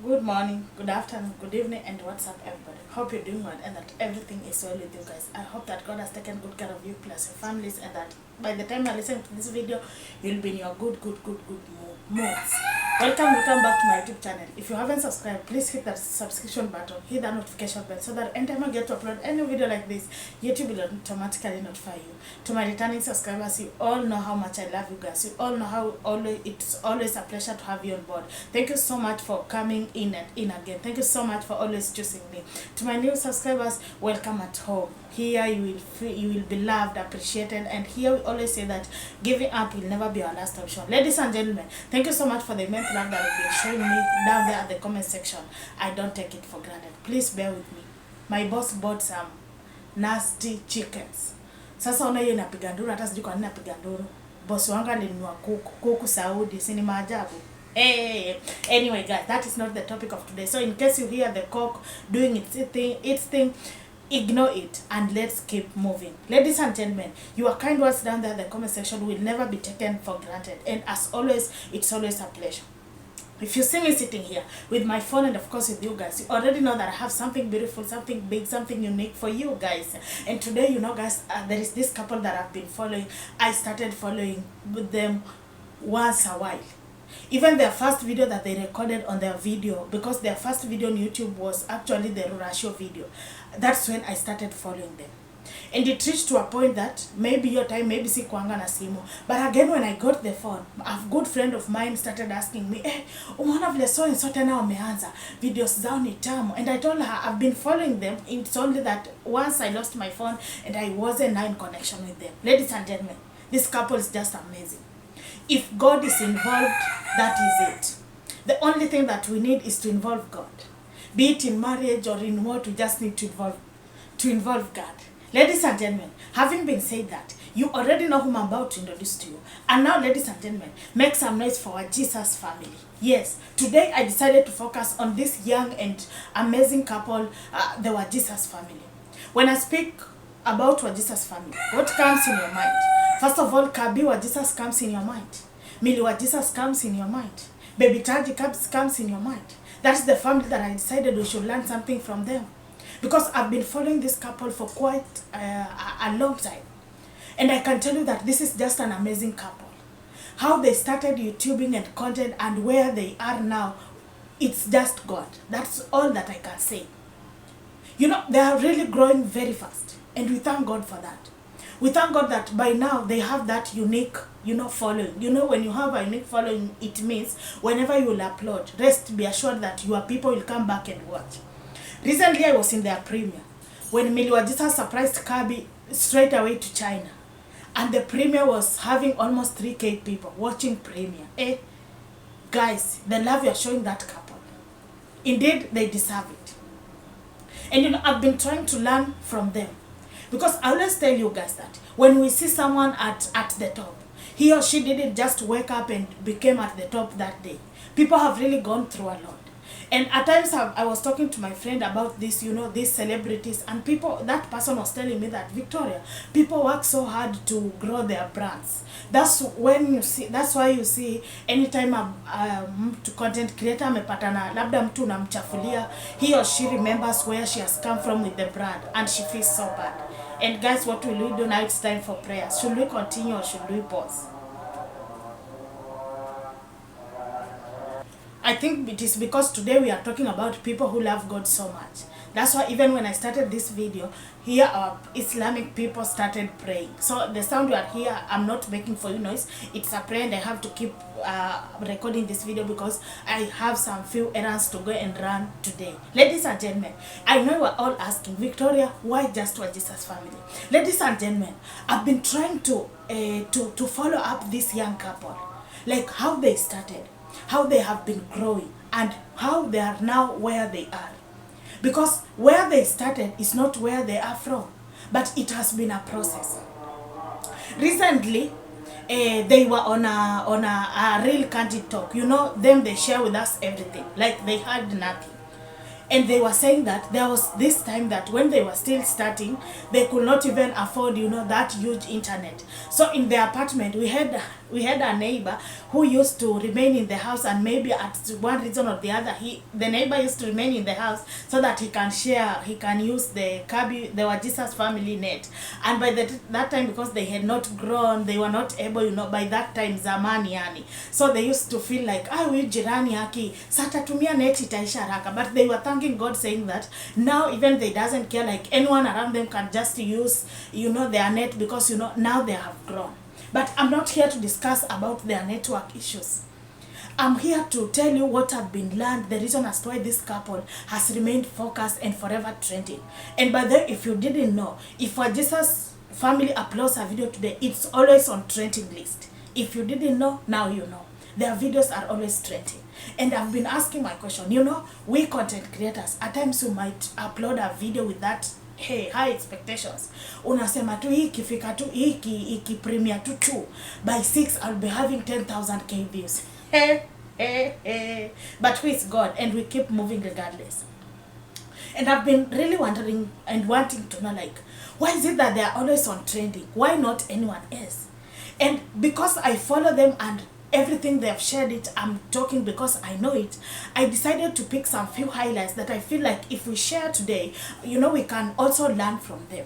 Good morning, good afternoon, good evening, and what's up, everybody? Hope you're doing well and that everything is well with you guys. I hope that God has taken good care of you plus your families, and that by the time you're listening to this video, you'll be in your good moods. Welcome back to my YouTube channel. If you haven't subscribed, please hit that subscription button, hit that notification bell so that anytime I get to upload any video like this, YouTube will automatically notify you. To my returning subscribers, you all know how much I love you guys. You all know how it's always a pleasure to have you on board. Thank you so much for coming in and in again. Thank you so much for always choosing me. To my new subscribers, welcome at home. Here you will be loved, appreciated, and here we always say that giving up will never be our last option. Ladies and gentlemen, thank you so much for the immense love that you've been showing me down there at the comment section. I don't take it for granted. Please bear with me. My boss bought some nasty chickens. Sasa ona hiyo inapiga nduru, hata sijui kwa nini inapiga nduru. Boss wangu alinunua kuku Saudi, si ni maajabu. Anyway guys, that is not the topic of today. So in case you hear the cock doing its thing, ignore it and let's keep moving. Ladies and gentlemen, your kind words down there in the comment section will never be taken for granted, and as always, it's always a pleasure. If you see me sitting here with my phone and of course with you guys, you already know that I have something beautiful, something big, something unique for you guys. And today, you know guys, there is this couple that I've been following. I started following with them once a while. Even their first video that they recorded on their video, because their first video on YouTube was actually the Rurasho video. That's when I started following them. And it reached to a point that maybe your time, maybe si kuanga na simu. But again, when I got the phone, a good friend of mine started asking me, umeona vile so and so tena wameanza, videos zao ni tamu. And I told her, I've been following them. It's only that once I lost my phone and I wasn't now in connection with them. Ladies and gentlemen, this couple is just amazing. If God is involved, that is it. The only thing that we need is to involve God. Be it in marriage or in what, we just need to involve God. Ladies and gentlemen, having been said that, you already know whom I'm about to introduce to you. And now, ladies and gentlemen, make some noise for Wajesus Family. Yes, today I decided to focus on this young and amazing couple, the Wajesus Family. When I speak about Wajesus Family, what comes in your mind? First of all, Kabi Wajesus comes in your mind. Millie Wajesus comes in your mind. Baby Taji comes in your mind. That's the family that I decided we should learn something from them. Because I've been following this couple for quite a long time. And I can tell you that this is just an amazing couple. How they started YouTubing and content and where they are now, it's just God. That's all that I can say. You know, they are really growing very fast. And we thank God for that. We thank God that by now they have that unique, following. You know, when you have a unique following, it means whenever you will upload, be assured that your people will come back and watch. Recently, I was in their premiere when Millie Wajesus surprised Kabi straight away to China. And the premiere was having almost 3K people watching premiere. Guys, the love you're showing that couple. Indeed, they deserve it. And I've been trying to learn from them. Because I always tell you guys that when we see someone at the top, he or she didn't just wake up and became at the top that day. People have really gone through a lot. And at times I was talking to my friend about this, these celebrities, and that person was telling me that, Victoria, people work so hard to grow their brands. That's why you see anytime to content creator amepatana labda mtu unamchafulia, he or she remembers where she has come from with the brand and she feels so bad. And guys, what will we do now? It's time for prayers. Should we continue or should we pause? I think it is because today we are talking about people who love God so much. That's why even when I started this video, here our Islamic people started praying. So the sound you are here, I'm not making for you noise. It's a prayer and I have to keep recording this video because I have some few errands to go and run today. Ladies and gentlemen, I know you are all asking, Victoria, why just Wajesus Family? Ladies and gentlemen, I've been trying to follow up this young couple. Like how they started, how they have been growing, and how they are now where they are. Because where they started is not where they are from, but it has been a process. Recently, they were on a real candid talk. You know, them, they share with us everything, like they had nothing. And they were saying that there was this time that when they were still starting, they could not even afford, that huge internet. So in their apartment, we had we had a neighbor who used to remain in the house, and maybe at one reason or the other, the neighbor used to remain in the house so that he can use the Wajesus family net. And by that time, because they had not grown, they were not able, by that time zamani yani, so they used to feel like, huyu jirani haki sata tumia net itaisha haraka. But they were thanking God, saying that now even they doesn't care, like anyone around them can just use their net, because now they have grown. But I'm not here to discuss about their network issues. I'm here to tell you what have been learned, the reason as to why this couple has remained focused and forever trending. And by the way, if you didn't know, if Wajesus family uploads a video today, it's always on trending list. If you didn't know, now you know. Their videos are always trending. And I've been asking my question, we content creators, at times you might upload a video with that high expectations. Unasema tu hii ikifika tu iki premiere tu 2 by 6 I'll be having 10,000 views. But who is God? And we keep moving regardless. And I've been really wondering and wanting to know, like, why is it that they are always on trending? Why not anyone else? And because I follow them and everything they have shared it, I'm talking because I know it, I decided to pick some few highlights that I feel like if we share today, we can also learn from them.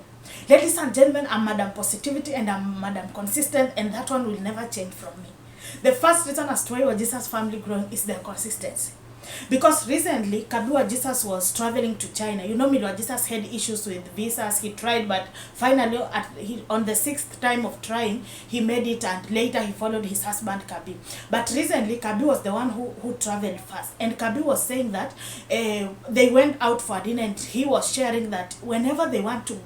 Ladies and gentlemen, I'm Madam Positivity and I'm Madam Consistent, and that one will never change from me. The first reason as to why Wajesus family growing is their consistency. Because recently, Wajesus was traveling to China. Wajesus had issues with visas. He tried, but finally, on the 6th time of trying, he made it, and later he followed his husband, Kabi. But recently, Kabi was the one who traveled first. And Kabi was saying that they went out for dinner, and he was sharing that whenever they want to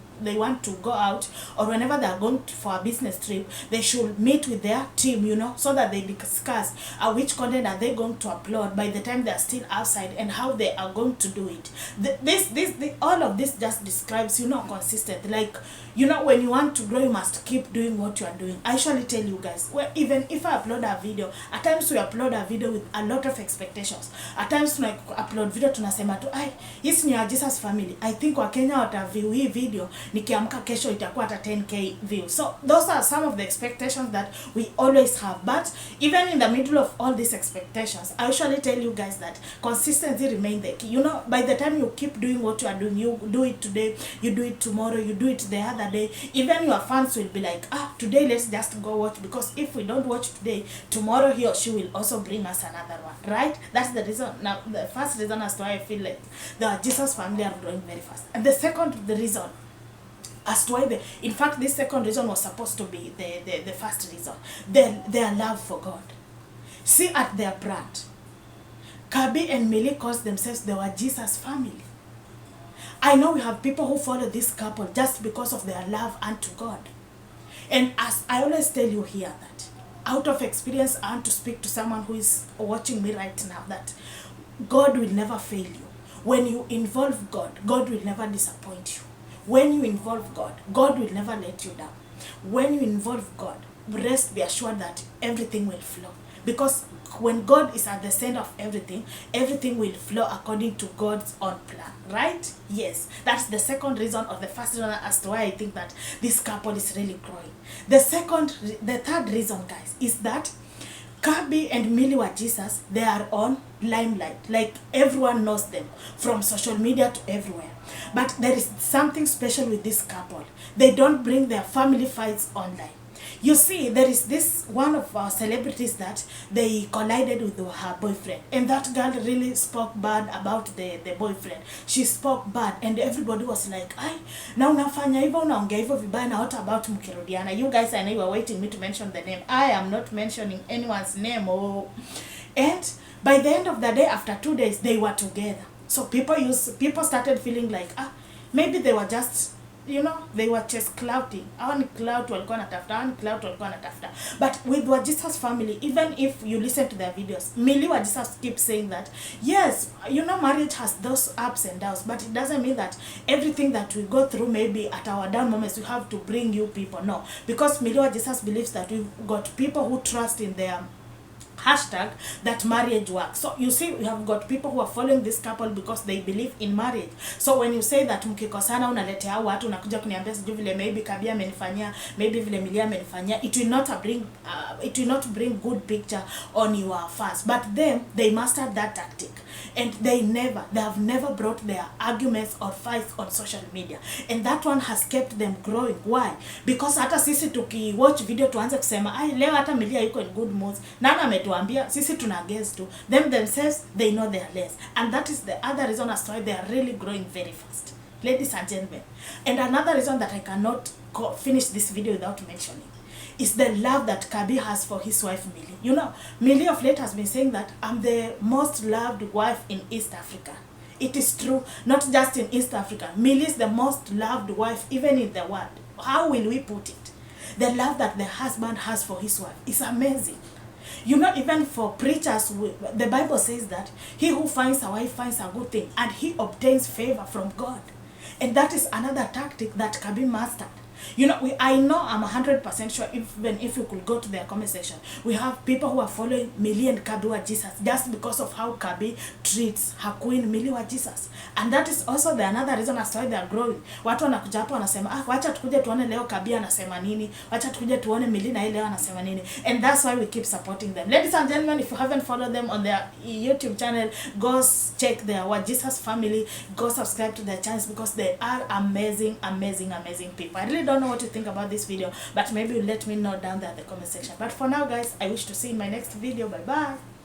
go out, or whenever they are going for a business trip, they should meet with their team, so that they discuss which content are they going to upload by the time they are still outside, and how they are going to do it. All of this just describes, consistent. Like, when you want to grow, you must keep doing what you are doing. I usually tell you guys, even if I upload a video, at times we upload a video with a lot of expectations. At times when I upload video, tunasema tu, his ni Wajesus family, I think Wakenya wataview hii video, nikiamka kesho itakuwa hata 10K views. So those are some of the expectations that we always have. But even in the middle of all these expectations, I usually tell you guys that consistency remains the key. By the time you keep doing what you are doing, you do it today, you do it tomorrow, you do it the other day, even your fans will be like, today let's just go watch, because if we don't watch today, tomorrow he or she will also bring us another one, right? That's the reason. Now, the first reason as to why I feel like the Wajesus family are growing very fast. And the reason as to why in fact, this second reason was supposed to be the first reason. Their love for God. See at their brand, Kabi and Millie calls themselves the Wajesus family. I know we have people who follow this couple just because of their love unto God. And as I always tell you here, that out of experience, I want to speak to someone who is watching me right now, that God will never fail you. When you involve God, God will never disappoint you. When you involve God, God will never let you down. When you involve God, rest be assured that everything will flow. Because when God is at the center of everything, everything will flow according to God's own plan, right? Yes, that's the second reason, or the first reason as to why I think that this couple is really growing. The third reason, guys, is that Kabi and Millie Wajesus, they are on limelight. Like, everyone knows them from social media to everywhere. But there is something special with this couple. They don't bring their family fights online. You see, there is this one of our celebrities that they collided with her boyfriend, and that girl really spoke bad about the boyfriend. She spoke bad, and everybody was like, na unafanya hivyo, unaongea hivyo vibaya, na what about mkirudiana? You guys, I know you are waiting me to mention the name. I am not mentioning anyone's name. And by the end of the day, after 2 days, they were together. So people started feeling like, maybe they were just, they were just clouting. But with Wajesus family, even if you listen to their videos, Millie Wajesus keeps saying that, yes, marriage has those ups and downs, but it doesn't mean that everything that we go through, maybe at our down moments, we have to bring you people. No, because Millie Wajesus believes that we've got people who trust in their hashtag that marriage works. So you see, we have got people who are following this couple because they believe in marriage. So when you say that mkikosana unaletea hao watu unakuja kuniambia sijui vile maybe Kabia amenifanyia, maybe vile Milia amenifanyia, it will not bring good picture on your fans. But them, they mastered that tactic, and they have never brought their arguments or fights on social media, and that one has kept them growing. Why? Because hata sisi watch video tuanze kusema ai leo hata Milia yuko in good moods, nana ametuambia, sisi tuna guess too. Them themselves, they know their less, and that is the other reason as to why they are really growing very fast, ladies and gentlemen. And another reason that I cannot finish this video without mentioning is the love that Kabi has for his wife Millie. You know, Millie of late has been saying that I'm the most loved wife in East Africa. It is true, not just in East Africa. Millie is the most loved wife even in the world. How will we put it? The love that the husband has for his wife is amazing. You know, even for preachers, the Bible says that he who finds a wife finds a good thing, and he obtains favor from God. And that is another tactic that Kabi mastered. You know, I know, I'm 100% sure, even if you could go to their comment section, we have people who are following Millie and Kabi Wajesus just because of how Kabi treats her queen Millie Wajesus. And that is also another reason as to why they are growing. Watu wanakuja hapo wanasema, wacha tukuje tuone leo Kabi anasema nini, wacha tukuje tuone Millie na leo anasema nini. And that's why we keep supporting them. Ladies and gentlemen, if you haven't followed them on their YouTube channel, go check their Wajesus Family, go subscribe to their channels, because they are amazing, amazing, amazing people. I really don't know what you think about this video, but maybe you let me know down there in the comment section. But for now, guys, I wish to see you in my next video. Bye bye.